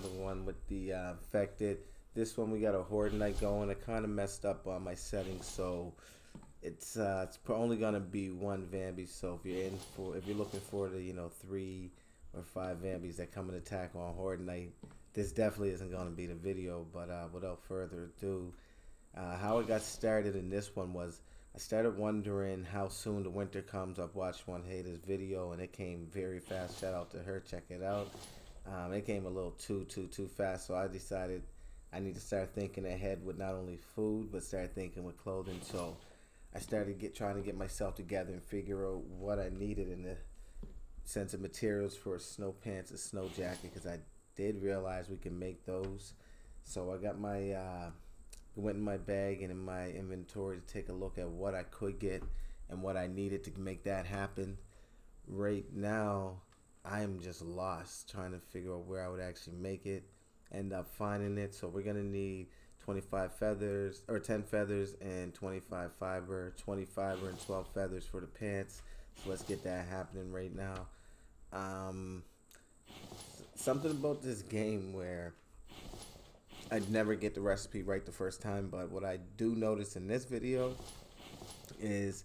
another one with the infected. This one we got a horde night going. I kind of messed up on my settings, so it's only gonna be one Vambi. So if you're looking for the 3 or 5 Vambis that come and attack on horde night, this definitely isn't gonna be the video. But without further ado, how it got started in this one was I started wondering how soon the winter comes. I've watched one hater's video and it came very fast. Shout out to her, check it out. It came a little too fast, so I decided I need to start thinking ahead with not only food but start thinking with clothing. So I started trying to get myself together and figure out what I needed in the sense of materials for snow pants and snow jacket, because I did realize we can make those. So I got my went in my bag and in my inventory to take a look at what I could get and what I needed to make that happen. Right now I'm just lost trying to figure out where I would actually make it, end up finding it. So we're gonna need 25 feathers or 10 feathers and 25 fiber, 20 fiber and 12 feathers for the pants. So let's get that happening right now. Something about this game where I'd never get the recipe right the first time, but what I do notice in this video is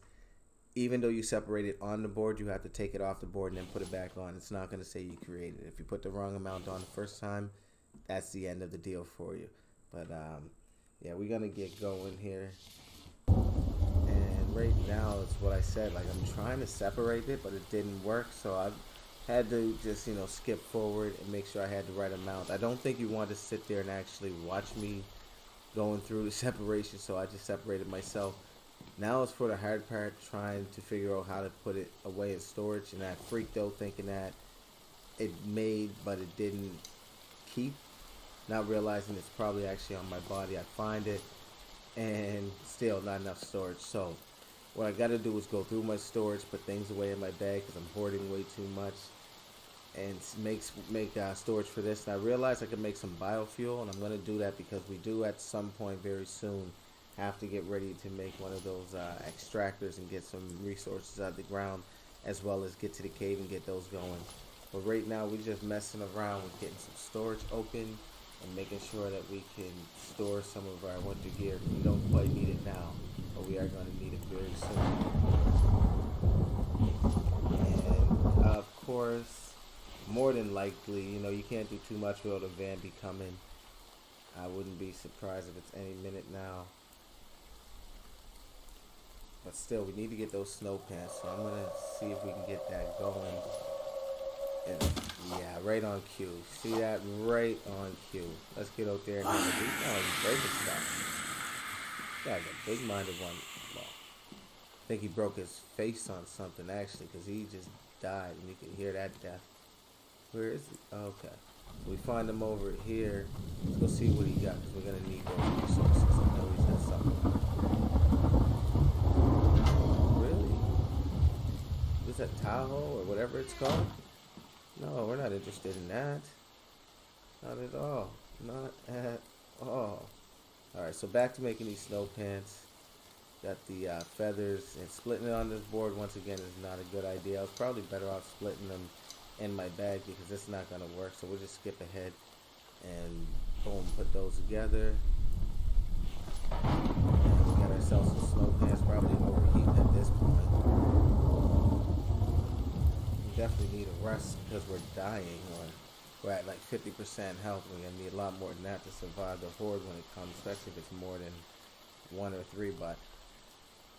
even though you separate it on the board, you have to take it off the board and then put it back on. It's not going to say you created it. If you put the wrong amount on the first time, that's the end of the deal for you. But yeah, we're going to get going here. And right now, it's what I said, like I'm trying to separate it, but it didn't work. So I had to just skip forward and make sure I had the right amount. I don't think you want to sit there and actually watch me going through the separation, so I just separated myself. Now it's for the hard part, trying to figure out how to put it away in storage, and I freaked out thinking that it made but it didn't keep, not realizing it's probably actually on my body. I find it and still not enough storage. So what I got to do is go through my storage, put things away in my bag because I'm hoarding way too much, and make storage for this. And I realized I could make some biofuel, and I'm going to do that because we do at some point very soon have to get ready to make one of those extractors and get some resources out of the ground, as well as get to the cave and get those going. But right now we're just messing around with getting some storage open and making sure that we can store some of our winter gear. We don't quite need it now, but we are going to need it very soon. And of course, more than likely, you can't do too much without a van becoming. I wouldn't be surprised if it's any minute now. But still, we need to get those snow pants, so I'm going to see if we can get that going. And yeah, right on cue. See that? Right on cue. Let's get out there and have a he's breaking stuff. Guy's a big-minded one. Well, I think he broke his face on something, actually, because he just died, and you can hear that death. Where is he? Okay. So we find him over here. Let's go see what he got, because we're going to need those resources. I know he's got something. Really? Is that Tahoe or whatever it's called? No, we're not interested in that. Not at all. Not at all. Alright, so back to making these snow pants. Got the feathers, and splitting it on this board once again is not a good idea. I was probably better off splitting them in my bag because it's not going to work. So we'll just skip ahead and boom, put those together. And we got ourselves some snow pants, probably overheating at this point. We definitely need a rest because we're dying, or we're at like 50% health. We're going to need a lot more than that to survive the horde when it comes, especially if it's more than 1 or 3, but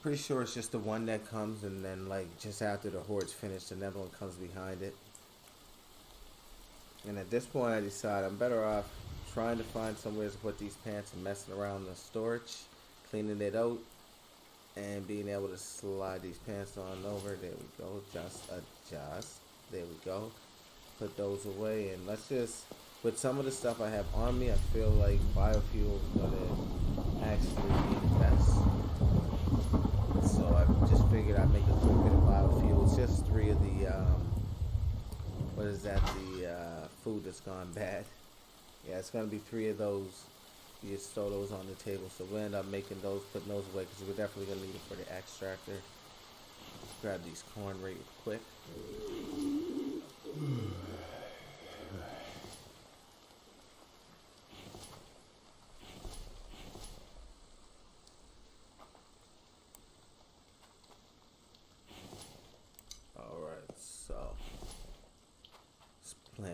pretty sure it's just the one that comes, and then like just after the horde's finished, another one comes behind it. And at this point I decide I'm better off trying to find somewhere to put these pants and messing around the storage, cleaning it out, and being able to slide these pants on over. There we go. Just adjust. There we go. Put those away, and let's just, with some of the stuff I have on me, I feel like biofuel is going to actually be the best. So I just figured I'd make a little bit of biofuel. It's just 3 of the, what is that, the food that's gone bad. Yeah, it's going to be 3 of those. You just throw those on the table. So we'll end up making those, putting those away, because we're definitely going to need it for the extractor. Let's grab these corn right quick.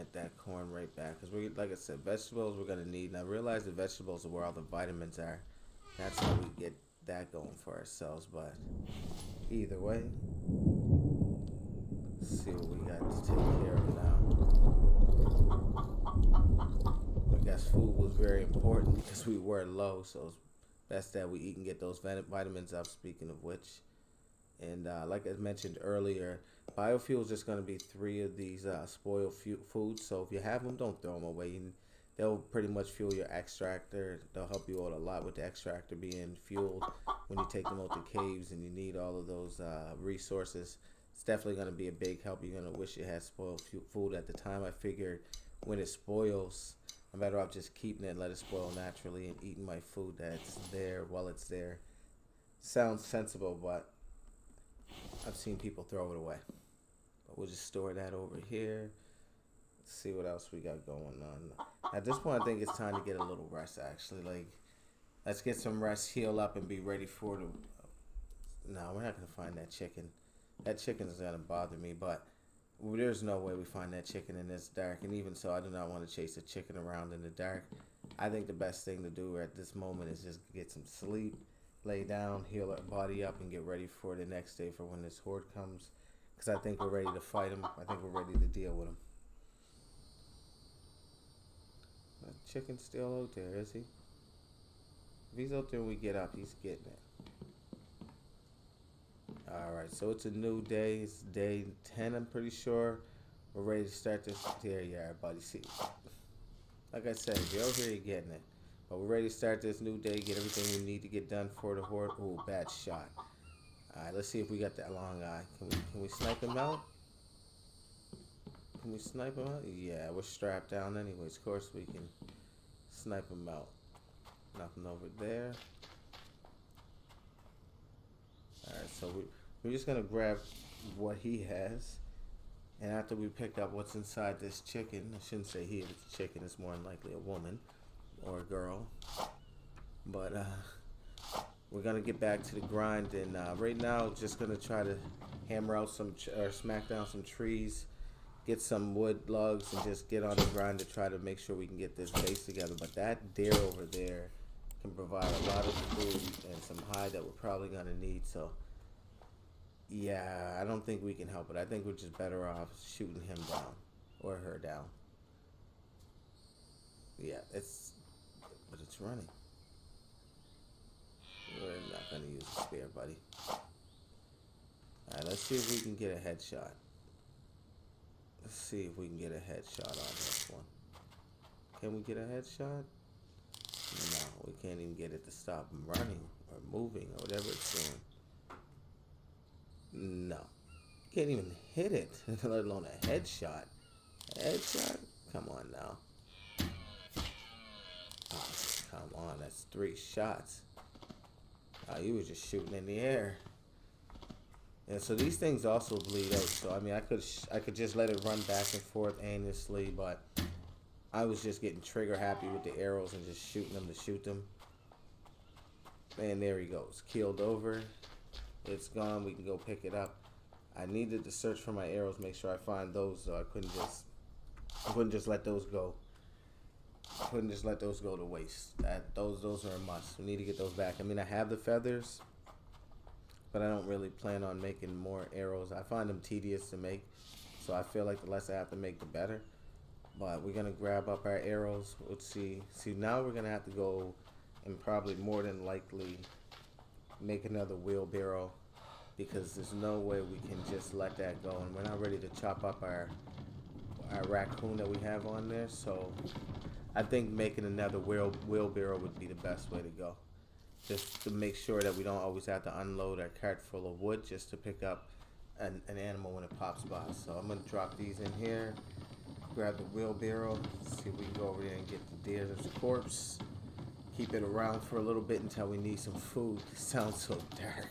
get that corn right back. Because we, like I said, vegetables we're gonna need. And I realize the vegetables are where all the vitamins are. That's how we get that going for ourselves. But either way, let's see what we got to take care of now. I guess food was very important because we were low, so it's best that we eat and get those vitamins up. Speaking of which, and like I mentioned earlier, biofuel is just going to be 3 of these spoiled foods. So if you have them, don't throw them away. They'll pretty much fuel your extractor. They'll help you out a lot with the extractor being fueled when you take them out the caves and you need all of those resources. It's definitely going to be a big help. You're going to wish you had spoiled food at the time. I figured when it spoils, I'm better off just keeping it and let it spoil naturally and eating my food that's there while it's there. Sounds sensible, but I've seen people throw it away. But we'll just store that over here. Let's see what else we got going on. At this point, I think it's time to get a little rest, actually. Like, let's get some rest, heal up, and be ready for the... No, we're not going to find that chicken. That chicken is going to bother me, but there's no way we find that chicken in this dark. And even so, I do not want to chase a chicken around in the dark. I think the best thing to do at this moment is just get some sleep, lay down, heal our body up, and get ready for the next day for when this horde comes. Because I think we're ready to fight him. I think we're ready to deal with him. The chicken's still out there, is he? If he's out there when we get up, he's getting it. Alright, so it's a new day. It's day 10, I'm pretty sure. We're ready to start this. There you are, buddy. See, like I said, if you're over here, you're getting it. But we're ready to start this new day, get everything we need to get done for the horde. Ooh, bad shot. Alright, let's see if we got that long eye. Can we snipe him out? Can we snipe him out? Yeah, we're strapped down anyways. Of course we can snipe him out. Nothing over there. Alright, so we're just going to grab what he has. And after we pick up what's inside this chicken, I shouldn't say he, it's a chicken, it's more than likely a woman or a girl. But we're going to get back to the grind. And right now, just going to try to hammer out or smack down some trees, get some wood lugs, and just get on the grind to try to make sure we can get this base together. But that deer over there can provide a lot of food and some hide that we're probably going to need. So yeah, I don't think we can help it. I think we're just better off shooting him down or her down. Yeah, but it's running. We're not going to use a spear, buddy. Alright, let's see if we can get a headshot. Let's see if we can get a headshot on this one. Can we get a headshot? No, we can't even get it to stop running or moving or whatever it's doing. No. Can't even hit it, let alone a headshot. Headshot? Come on now. Oh, come on, that's 3 shots. Oh, you were just shooting in the air. And so these things also bleed out. So I mean, I could just let it run back and forth aimlessly, but I was just getting trigger happy with the arrows and just shooting them to shoot them. And there he goes, keeled over. It's gone. We can go pick it up. I needed to search for my arrows, make sure I find those. So I couldn't just let those go. I couldn't just let those go to waste. Those are a must. We need to get those back. I mean, I have the feathers, but I don't really plan on making more arrows. I find them tedious to make, so I feel like the less I have to make, the better. But we're gonna grab up our arrows. Let's see. See, now we're gonna have to go and probably more than likely make another wheelbarrow, because there's no way we can just let that go. And we're not ready to chop up our raccoon that we have on there. So I think making another wheelbarrow would be the best way to go. Just to make sure that we don't always have to unload our cart full of wood just to pick up an animal when it pops by. So I'm going to drop these in here, grab the wheelbarrow, see if we can go over there and get the deer's corpse, keep it around for a little bit until we need some food. It sounds so dark,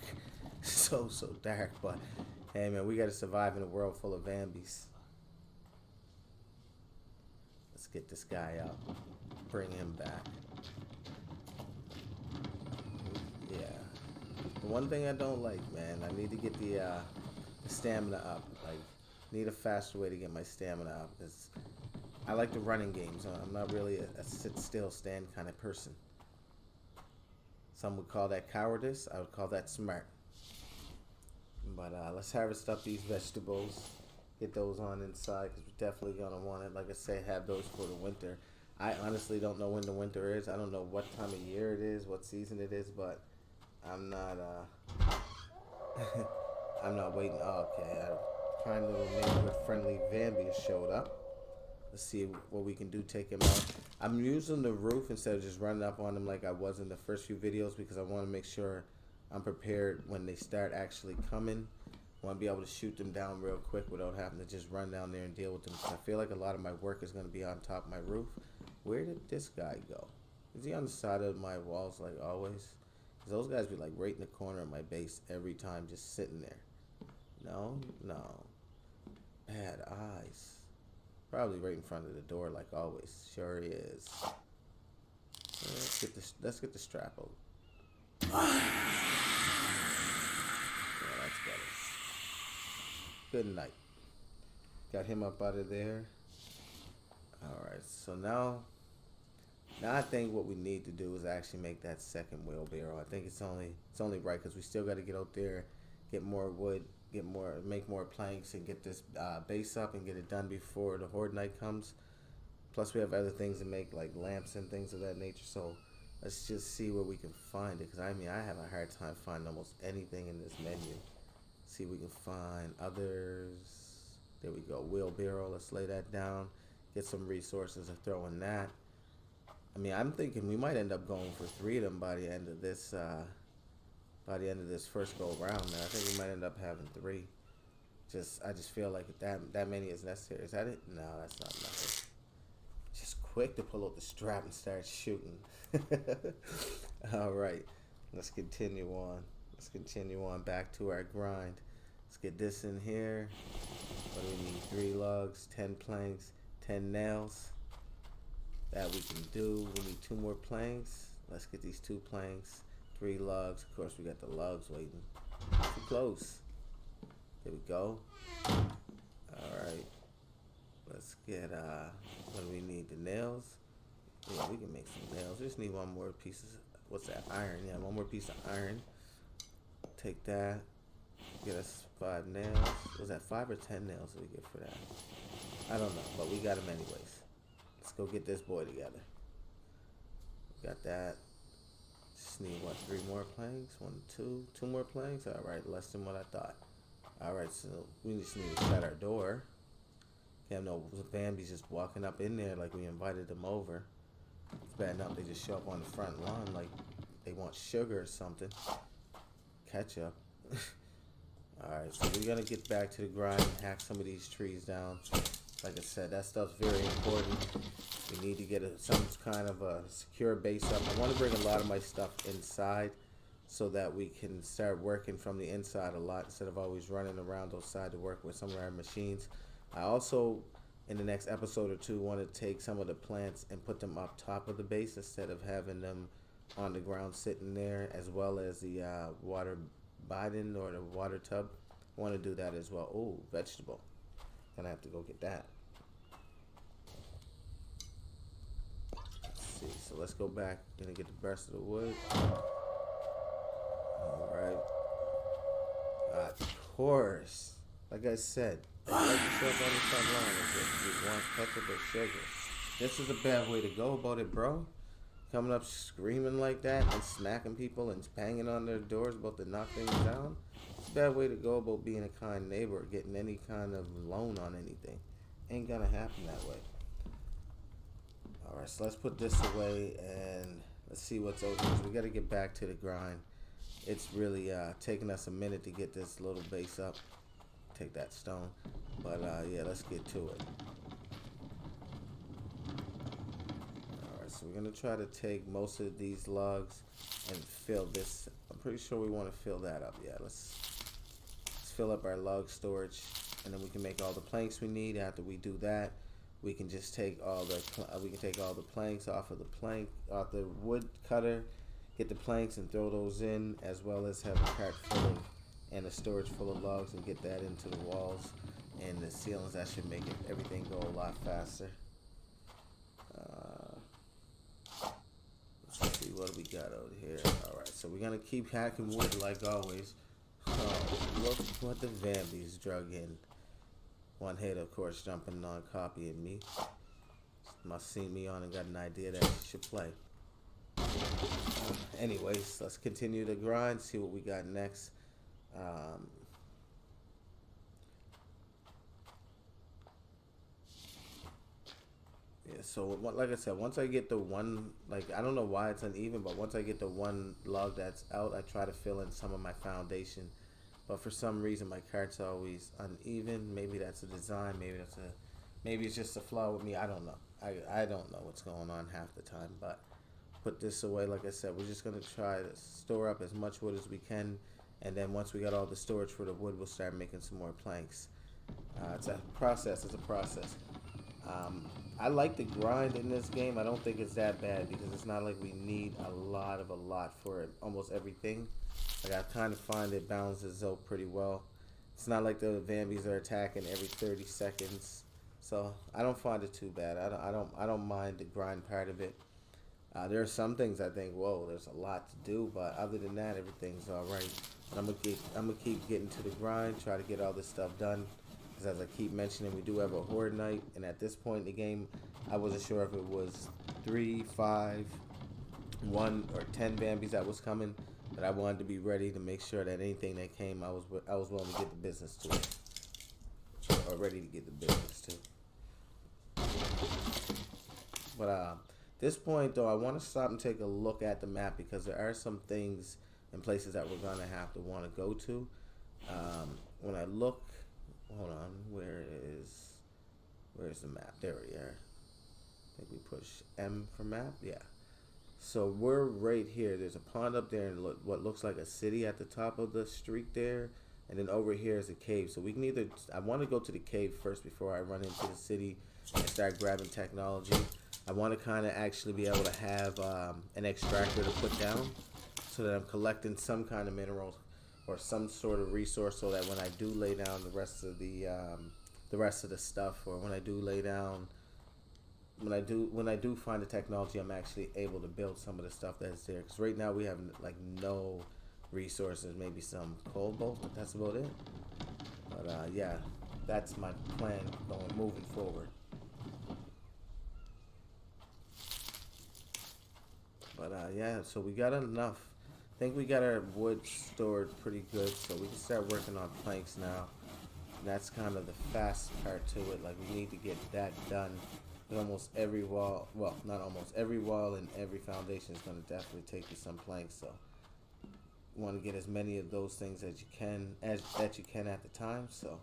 so dark, but hey man, we got to survive in a world full of zombies. Let's get this guy out, bring him back. Yeah. The one thing I don't like, man, I need to get the stamina up. Like, need a faster way to get my stamina up, because I like the running games. I'm not really a sit still stand kind of person. Some would call that cowardice. I would call that smart. But let's harvest up these vegetables. Get those on inside because we're definitely gonna want it. Like I say, have those for the winter. I honestly don't know when the winter is. I don't know what time of year it is, what season it is, but I'm not. I'm not waiting. Oh, okay, a kind little neighborhood friendly Vambius showed up. Let's see what we can do. Take him out. I'm using the roof instead of just running up on them like I was in the first few videos because I want to make sure I'm prepared when they start actually coming. I want to be able to shoot them down real quick without having to just run down there and deal with them. I feel like a lot of my work is going to be on top of my roof. Where did this guy go? Is he on the side of my walls like always? Because those guys be like right in the corner of my base every time, just sitting there. No, no. Bad eyes. Probably right in front of the door like always. Sure is. Let's get the strap over. Yeah, that's better. Good night. Got him up out of there. Alright, so now I think what we need to do is actually make that second wheelbarrow. I think it's only right because we still got to get out there, get more wood, make more planks, and get this base up and get it done before the horde night comes. Plus, we have other things to make like lamps and things of that nature. So let's just see where we can find it. Because I mean, I have a hard time finding almost anything in this menu. See if we can find others. There we go. Wheelbarrow. Let's lay that down. Get some resources to throw in that. I mean, I'm thinking we might end up going for 3 of them by the end of this. By the end of this first go round, man, I think we might end up having 3. I just feel like that many is necessary. Is that it? No, that's not nothing. Just quick to pull out the strap and start shooting. All right, let's continue on. Let's continue on back to our grind. Let's get this in here. What do we need? 3 logs, 10 planks, 10 nails. That we can do. We need 2 more planks. Let's get these 2 planks, 3 logs. Of course, we got the logs waiting. Too close. There we go. All right. Let's get what do we need? The nails. Yeah, we can make some nails. We just need 1 more piece of, what's that? Iron. Yeah, 1 more piece of iron. Take that. Get us 5 nails. Was that 5 or 10 nails that we get for that? I don't know, but we got them anyways. Let's go get this boy together. Got that. Just need, what, 3 more planks? 1, 2. 2 more planks? Alright, less than what I thought. Alright, so we just need to shut our door. Can't have no Bambi's just walking up in there like we invited them over. It's bad enough they just show up on the front lawn like they want sugar or something. Ketchup. Alright, so we're gonna get back to the grind and hack some of these trees down. Like I said, that stuff's very important. We need to get some kind of a secure base up. I want to bring a lot of my stuff inside so that we can start working from the inside a lot instead of always running around outside to work with some of our machines. I also, in the next episode or 2, want to take some of the plants and put them up top of the base instead of having them on the ground sitting there, as well as the water bidon or the water tub. I want to do that as well. Oh, vegetable. Gonna have to go get that. Let's see. So let's go back. Gonna get the rest of the wood. Alright. Of course. Like I said, like yourself on the front line if you want ketchup or sugar. This is a bad way to go about it, bro. Coming up screaming like that and smacking people and banging on their doors about to knock things down. It's a bad way to go about being a kind neighbor or getting any kind of loan on anything. Ain't gonna happen that way. Alright, so let's put this away and let's see what's over here. We gotta get back to the grind. It's really taking us a minute to get this little base up. Take that stone. But yeah, let's get to it. Alright, so we're gonna try to take most of these logs and fill this. I'm pretty sure we want to fill that up. Yeah, let's fill up our log storage, and then we can make all the planks we need. After we do that, we can just take all the planks off of the wood cutter, get the planks and throw those in, as well as have a cart full of and a storage full of logs and get that into the walls and the ceilings. That should make everything go a lot faster. got out here? Alright, so we're gonna keep hacking wood like always. Oh, look what the Vambies drug in. One hit, of course, jumping on, copying me. Must see me on and got an idea that she should play. Anyways, let's continue the grind, see what we got next. Yeah, so like I said, once I get the one, like, I don't know why it's uneven, but once I get the one log that's out, I try to fill in some of my foundation. But for some reason, my cart's always uneven. Maybe that's a design. Maybe it's just a flaw with me. I don't know. I don't know what's going on half the time. But put this away. Like I said, we're just gonna try to store up as much wood as we can, and then once we got all the storage for the wood, we'll start making some more planks. It's a process. It's a process. I like the grind in this game. I don't think it's that bad because it's not like we need a lot for almost everything. Like, I kind of find it balances out pretty well. It's not like the Vambies are attacking every 30 seconds, so I don't find it too bad. I don't mind the grind part of it. There are some things I think, whoa, there's a lot to do, but other than that, everything's all right. I'm gonna keep getting to the grind, try to get all this stuff done. Because as I keep mentioning, we do have a horde night, and at this point in the game, I wasn't sure if it was 3, 5, 1, or 10 Bambies that was coming, but I wanted to be ready to make sure that anything that came, I was willing to get the business to it, or ready to get the business to. But this point though, I want to stop and take a look at the map because there are some things and places that we're gonna have to want to go to. When I look. Hold on, where's the map? There we are. I think we push M for map. Yeah. So we're right here. There's a pond up there and what looks like a city at the top of the street there. And then over here is a cave. So we can either, I want to go to the cave first before I run into the city and start grabbing technology. I want to kind of actually be able to have an extractor to put down so that I'm collecting some kind of minerals or some sort of resource, so that when I do lay down the rest of the stuff, or when I do lay down, when I do find the technology, I'm actually able to build some of the stuff that's there. Because right now we have like no resources, maybe some cobalt, but that's about it. But yeah, that's my plan moving forward. But yeah, so we got enough. I think we got our wood stored pretty good, so we can start working on planks now. And that's kind of the fast part to it. Like, we need to get that done. And almost every wall, well, not almost every wall and every foundation is going to definitely take you some planks. So you want to get as many of those things as you can at the time. So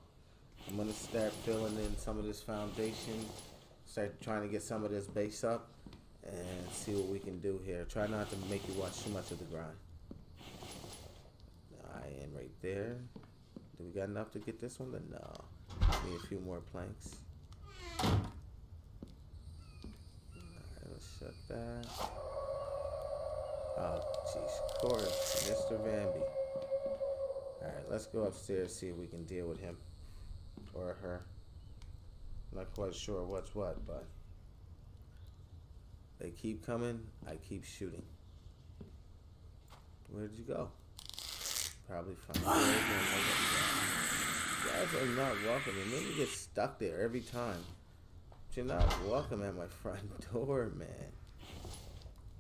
I'm going to start filling in some of this foundation, start trying to get some of this base up, and see what we can do here. Try not to make you watch too much of the grind. I am right there. Do we got enough to get this one? No. Need a few more planks. Alright, let's shut that. Oh, jeez. Of course, Mr. Vambi. Alright, let's go upstairs, see if we can deal with him. Or her. I'm not quite sure what's what, but they keep coming, I keep shooting. Where did you go? Probably fine. You guys are not welcome. And then you get stuck there every time. But you're not welcome at my front door, man.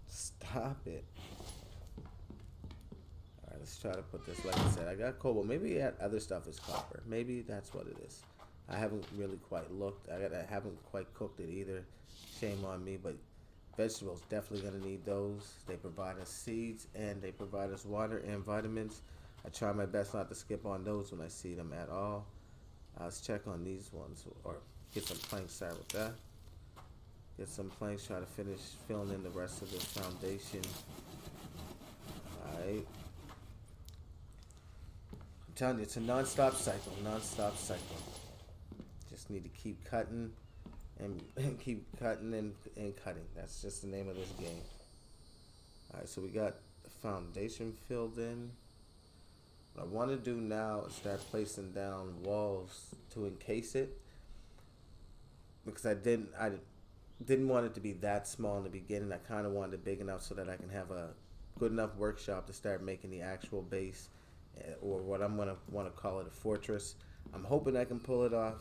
Stop it. Alright, let's try to put this, like I said, I got cobalt. Maybe that other stuff is copper. Maybe that's what it is. I haven't really quite looked. I haven't quite cooked it either. Shame on me, but vegetables, definitely going to need those. They provide us seeds, and they provide us water and vitamins. I try my best not to skip on those when I see them at all. Let's check on these ones, or get some planks, start with that. Get some planks, try to finish filling in the rest of this foundation. Alright. I'm telling you, it's a non-stop cycle, Just need to keep cutting and keep cutting and cutting. That's just the name of this game. Alright, so we got the foundation filled in. What I want to do now is start placing down walls to encase it, because I didn't want it to be that small in the beginning. I kind of wanted it big enough so that I can have good enough workshop to start making the actual base, or what I'm gonna want to call it, a fortress. I'm hoping I can pull it off.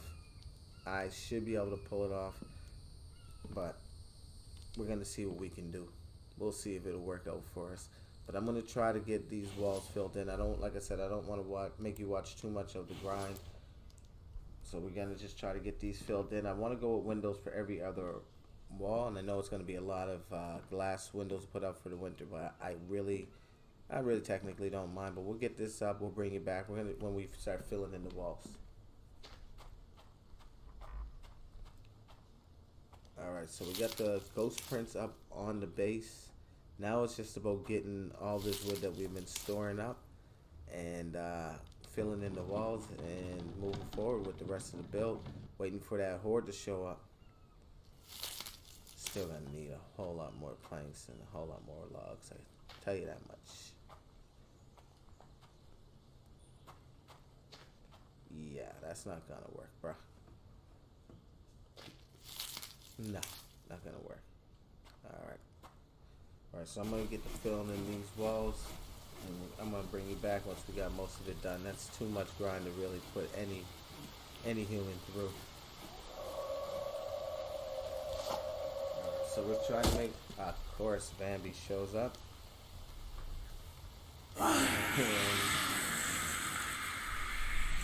I should be able to pull it off, but we're gonna see what we can do. We'll see if it'll work out for us. But I'm gonna try to get these walls filled in. I don't, like I said, I don't want to make you watch too much of the grind. So we're gonna just try to get these filled in. I want to go with windows for every other wall, and I know it's gonna be a lot of glass windows put up for the winter, but I really technically don't mind. But we'll get this up. We'll bring it back. We're gonna when we start filling in the walls. All right, so we got the ghost prints up on the base. Now it's just about getting all this wood that we've been storing up and filling in the walls and moving forward with the rest of the build. Waiting for that horde to show up. Still gonna need a whole lot more planks and a whole lot more logs. I tell you that much. Yeah, that's not gonna work, bruh. No, not gonna work. Alright, so I'm gonna get the filling in these walls, and I'm gonna bring you back once we got most of it done. That's too much grind to really put any human through. Alright, so we're trying to make, of course, Bambi shows up. And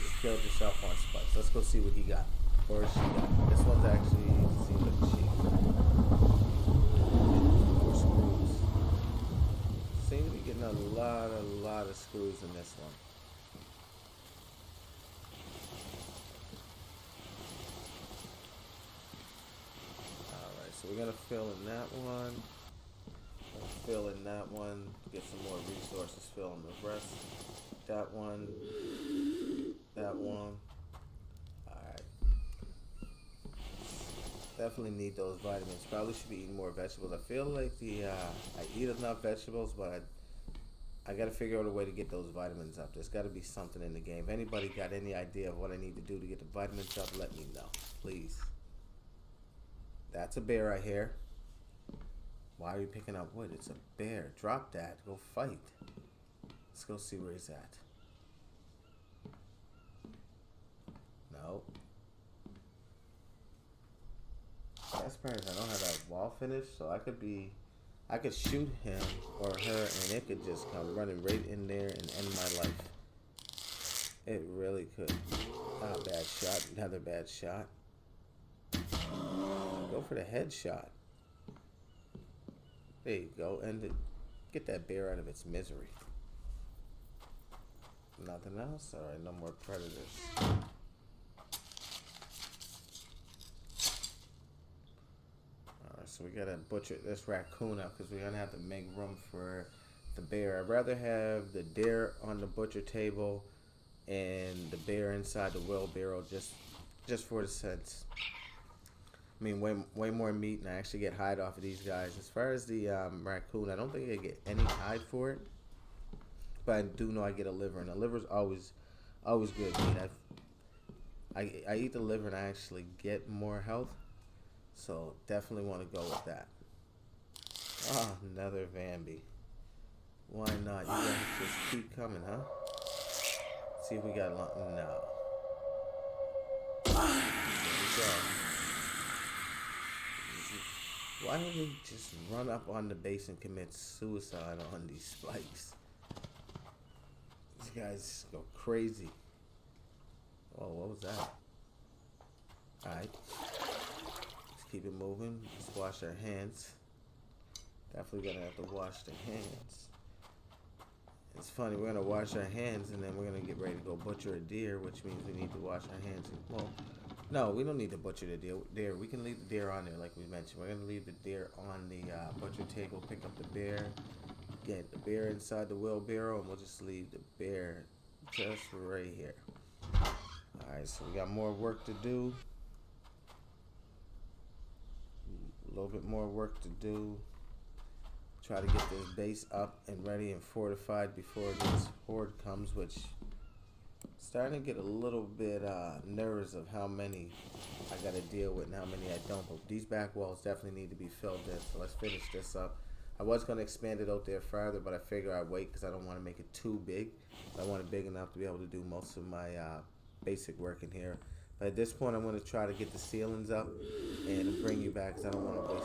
just killed yourself on spikes. Let's go see what he got. Or she got. This one's actually seems like cheap. More screws. Seem to be getting a lot of screws in this one. Alright, so we're gonna fill in that one. Fill in that one. Get some more resources. Fill in the rest. That one. That one. Definitely need those vitamins. Probably should be eating more vegetables. I feel like I eat enough vegetables, but I got to figure out a way to get those vitamins up. There's got to be something in the game. If anybody got any idea of what I need to do to get the vitamins up, let me know, please. That's a bear I hear. Why are you picking up wood? It's a bear. Drop that. Go fight. Let's go see where he's at. No. That's part is I don't have that wall finished, so I could shoot him or her and it could just come running right in there and end my life. It really could. Ah, bad shot. Another bad shot. Go for the headshot. There you go. End it. Get that bear out of its misery. Nothing else? Alright, no more predators. So we gotta butcher this raccoon up because we're gonna have to make room for the bear. I'd rather have the deer on the butcher table and the bear inside the wheelbarrow just for the sense. I mean, way more meat, and I actually get hide off of these guys. As far as the raccoon, I don't think I get any hide for it, but I do know I get a liver, and the liver's always good meat. I eat the liver and I actually get more health. So definitely want to go with that. Oh, another Bambi. Why not? You guys just keep coming, huh? See if we got long. No. There we go. Why don't we just run up on the base and commit suicide on these spikes? These guys go crazy. Oh, what was that? Alright. Keep it moving. Let's wash our hands. Definitely gonna have to wash the hands. It's funny, we're gonna wash our hands and then we're gonna get ready to go butcher a deer, which means we need to wash our hands. Well, no, we don't need to butcher the deer. We can leave the deer on there, like we mentioned. We're gonna leave the deer on the butcher table, pick up the bear, get the bear inside the wheelbarrow, and we'll just leave the bear just right here. Alright, so we got more work to do. A little bit more work to do. Try to get this base up and ready and fortified before this horde comes, which starting to get a little bit nervous of how many I gotta deal with and how many I don't. But these back walls definitely need to be filled in. So let's finish this up. I was going to expand it out there further, but I figure I'd wait because I don't want to make it too big. I want it big enough to be able to do most of my basic work in here. But at this point, I'm going to try to get the ceilings up and bring you back because I don't want to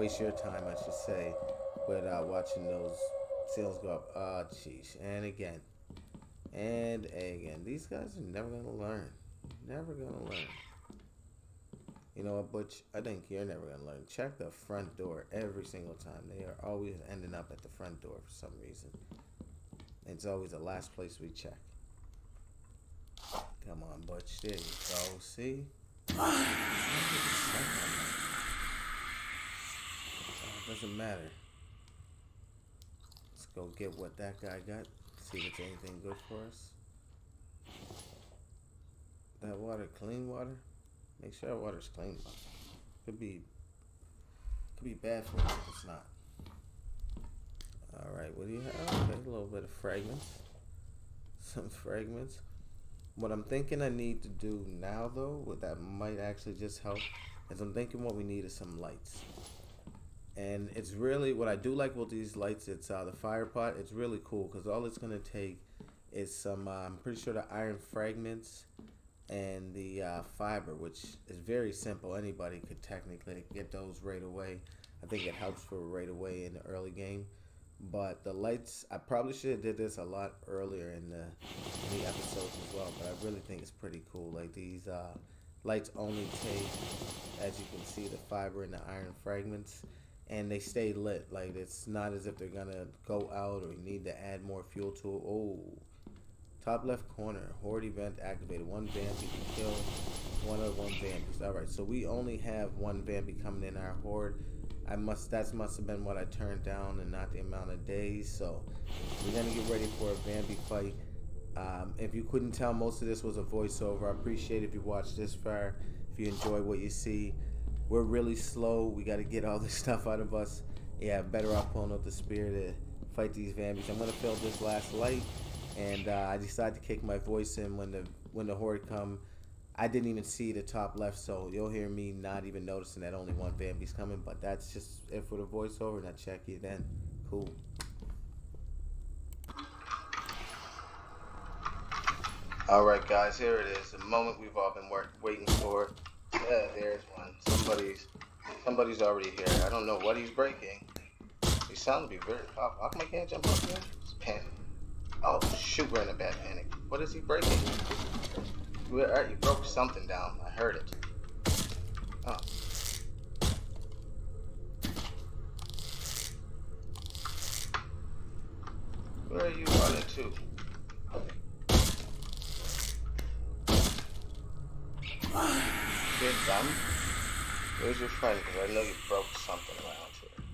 waste your time, I should say, with watching those ceilings go up. Oh, jeez. And again. And again. These guys are never going to learn. Never going to learn. You know what, Butch? I think you're never going to learn. Check the front door every single time. They are always ending up at the front door for some reason. It's always the last place we check. Come on, Butch. There you go. See? Doesn't matter. Let's go get what that guy got. See if it's anything good for us. That water, clean water? Make sure our water's clean. Could be bad for us if it's not. Alright, what do you have? Okay, a little bit of fragments. Some fragments. What I'm thinking I need to do now, though, what that might actually just help, is I'm thinking what we need is some lights. And it's really, what I do like with these lights, it's the fire pot. It's really cool because all it's going to take is some, I'm pretty sure the iron fragments and the fiber, which is very simple. Anybody could technically get those right away. I think it helps for right away in the early game. But the lights, I probably should have did this a lot earlier in the episodes as well. But I really think it's pretty cool. Like these lights only take, as you can see, the fiber and the iron fragments, and they stay lit. Like it's not as if they're gonna go out or you need to add more fuel to it. Oh, top left corner, horde event activated. One Bambi can kill one Bambi. All right, so we only have one Bambi coming in our horde. That must have been what I turned down and not the amount of days. So we're gonna get ready for a Bambi fight. If you couldn't tell, most of this was a voiceover. I appreciate if you watched this far. If you enjoy what you see, we're really slow. We got to get all this stuff out of us. Yeah, better off pulling out the spear to fight these Bambis. I'm gonna fill this last light, and I decided to kick my voice in when the horde come. I didn't even see the top left, so you'll hear me not even noticing that only one Bambi's coming, but that's just it for the voiceover, and I'll check you then. Cool. Alright guys, here it is, the moment we've all been waiting for. Yeah, there's one. Somebody's already here. I don't know what he's breaking. He sounded to be very powerful. How come I can't jump up here? Just panic. Oh shoot, we're in a bad panic. What is he breaking? Alright, you broke something down. I heard it. Oh. Where are you running to? Get done? Where's your friend? Because I know you broke something around here.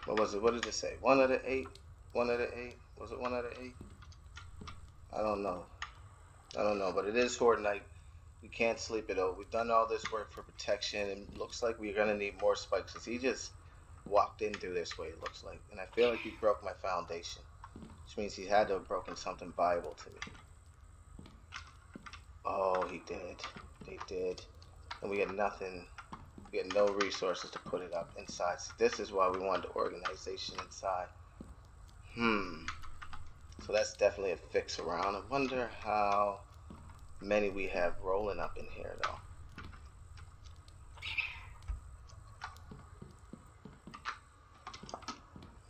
What was it? What did it say? 1 out of 8? 1 out of 8? Was it 1 out of 8? I don't know, but it is horde night. We can't sleep it out. We've done all this work for protection, and it looks like we're gonna need more spikes. Cause he just walked in through this way, it looks like, and I feel like he broke my foundation, which means he had to have broken something viable to me. Oh, he did. They did, and we had nothing. We had no resources to put it up inside. So this is why we wanted the organization inside. So that's definitely a fix around. I wonder how many we have rolling up in here, though.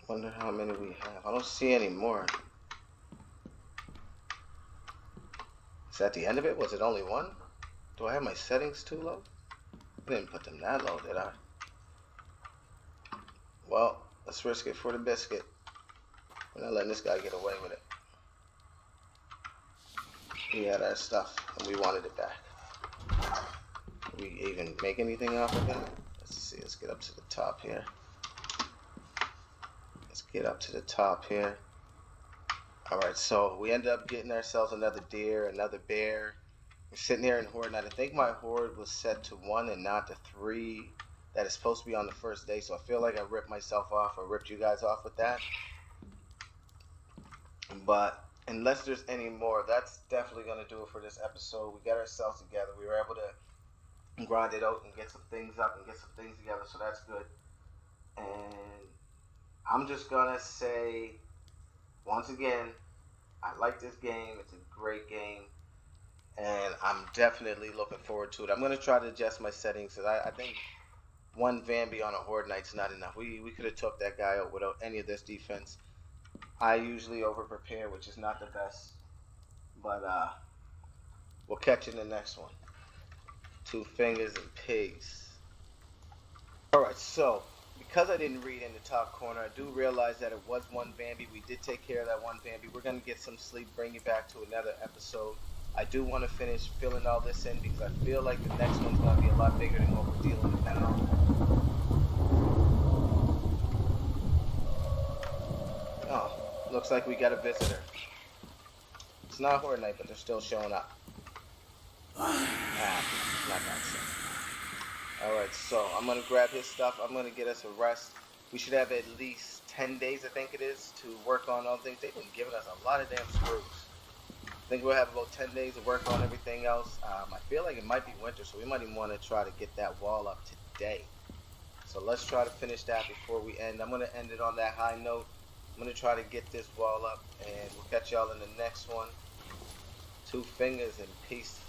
Wonder how many we have. I don't see any more. Is that the end of it? Was it only one? Do I have my settings too low? I didn't put them that low, did I? Well, let's risk it for the biscuit. We're not letting this guy get away with it. We had our stuff, and we wanted it back. Did we even make anything off of it? Let's see, let's get up to the top here. Alright, so we ended up getting ourselves another deer, another bear. We're sitting here in horde night. I think my horde was set to 1 and not to 3 that is supposed to be on the first day, so I feel like I ripped myself off, or ripped you guys off with that. But unless there's any more, that's definitely going to do it for this episode. We got ourselves together. We were able to grind it out and get some things up and get some things together. So that's good. And I'm just gonna say once again, I like this game. It's a great game, and I'm definitely looking forward to it. I'm gonna try to adjust my settings because I think one Vanby on a horde night's not enough. We could have took that guy out without any of this defense. I usually over prepare, which is not the best, but we'll catch you in the next one. Two fingers and peace. All right, so because I didn't read in the top corner, I do realize that it was one Bambi. We did take care of that one Bambi. We're gonna get some sleep, bring you back to another episode. I do want to finish filling all this in because I feel like the next one's gonna be a lot bigger than what we're dealing with now. Oh, looks like we got a visitor. It's not Horde Night, but they're still showing up. Not that shit. Alright, so I'm going to grab his stuff. I'm going to get us a rest. We should have at least 10 days, I think it is, to work on all things. They've been giving us a lot of damn screws. I think we'll have about 10 days to work on everything else. I feel like it might be winter, so we might even want to try to get that wall up today. So let's try to finish that before we end. I'm going to end it on that high note. I'm going to try to get this wall up, and we'll catch y'all in the next one. Two fingers and peace.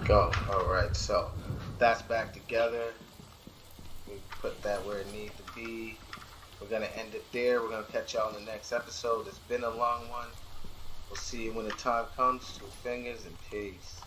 Go. Alright, so that's back together. We put that where it needs to be. We're going to end it there. We're going to catch y'all in the next episode. It's been a long one. We'll see you when the time comes. Two fingers and peace.